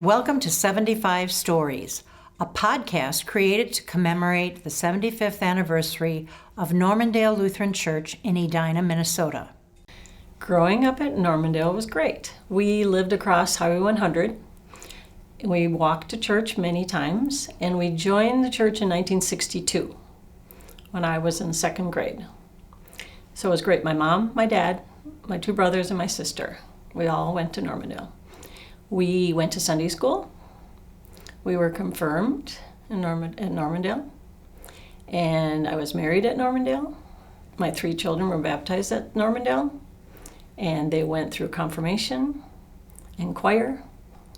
Welcome to 75 Stories, a podcast created to commemorate the 75th anniversary of Normandale Lutheran Church in Edina, Minnesota. Growing up at Normandale was great. We lived across Highway 100. We walked to church many times, and we joined the church in 1962 when I was in second grade. So it was great. My mom, my dad, my two brothers, and my sister, we all went to Normandale. We went to Sunday school. We were confirmed at Normandale. And I was married at Normandale. My three children were baptized at Normandale. And they went through confirmation and choir.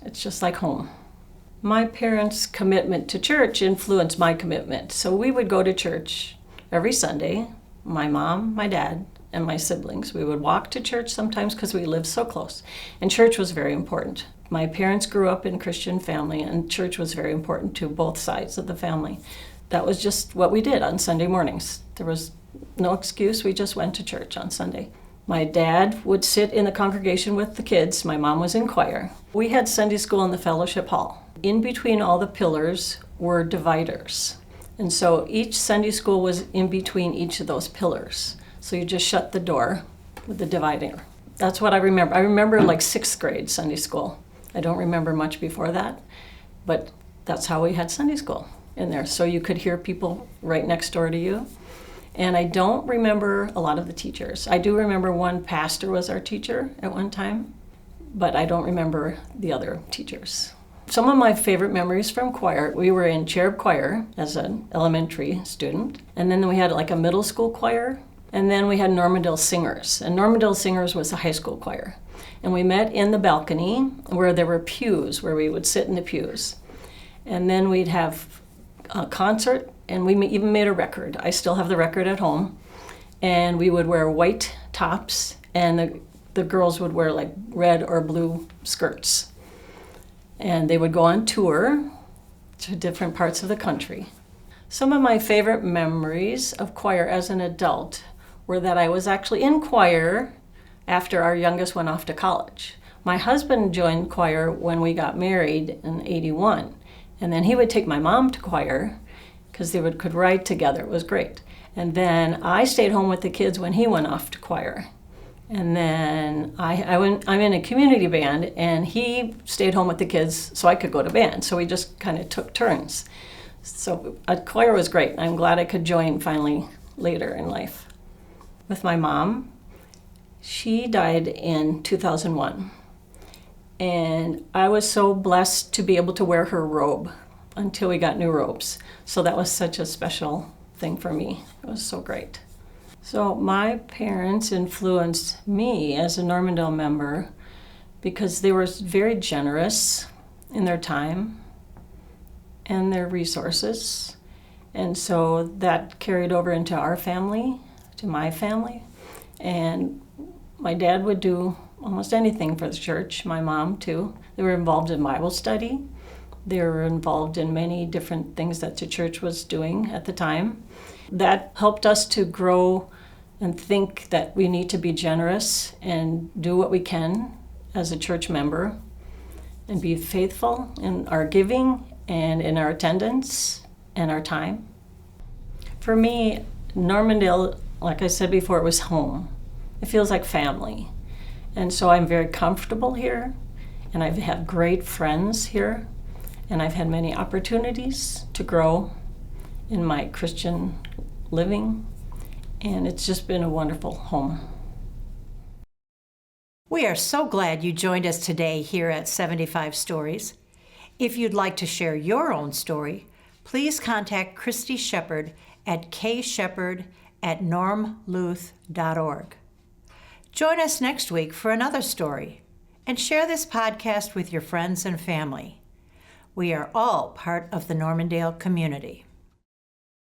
It's just like home. My parents' commitment to church influenced my commitment. So we would go to church every Sunday. My mom, my dad, and my siblings. We would walk to church sometimes because we lived so close. And church was very important. My parents grew up in a Christian family, and church was very important to both sides of the family. That was just what we did on Sunday mornings. There was no excuse. We just went to church on Sunday. My dad would sit in the congregation with the kids. My mom was in choir. We had Sunday school in the fellowship hall. In between all the pillars were dividers. And so each Sunday school was in between each of those pillars. So you just shut the door with the divider. That's what I remember. I remember like sixth grade Sunday school. I don't remember much before that, but that's how we had Sunday school in there. So you could hear people right next door to you. And I don't remember a lot of the teachers. I do remember one pastor was our teacher at one time, but I don't remember the other teachers. Some of my favorite memories from choir, we were in cherub choir as an elementary student, and then we had like a middle school choir, and then we had Normandale Singers. And Normandale Singers was a high school choir. And we met in the balcony where there were pews, where we would sit in the pews. And then we'd have a concert, and we even made a record. I still have the record at home. And we would wear white tops, and the girls would wear like red or blue skirts. And they would go on tour to different parts of the country. Some of my favorite memories of choir as an adult were that I was actually in choir after our youngest went off to college. My husband joined choir when we got married in '81, and then he would take my mom to choir because they could ride together. It was great. And then I stayed home with the kids when he went off to choir. And then I'm in a community band, and he stayed home with the kids so I could go to band. So we just kind of took turns. So choir was great. I'm glad I could join finally later in life. With my mom, she died in 2001. And I was so blessed to be able to wear her robe until we got new robes. So that was such a special thing for me. It was so great. So my parents influenced me as a Normandale member because they were very generous in their time and their resources. And so that carried over into our family, to my family. And my dad would do almost anything for the church, my mom too. They were involved in Bible study. They were involved in many different things that the church was doing at the time. That helped us to grow and think that we need to be generous and do what we can as a church member and be faithful in our giving and in our attendance and our time. For me, Normandale, like I said before, it was home. It feels like family. And so I'm very comfortable here, and I've had great friends here, and I've had many opportunities to grow in my Christian living, and it's just been a wonderful home. We are so glad you joined us today here at 75 Stories. If you'd like to share your own story, please contact Christy Shepard at kshepard@normluth.org. Join us next week for another story, and share this podcast with your friends and family. We are all part of the Normandale community.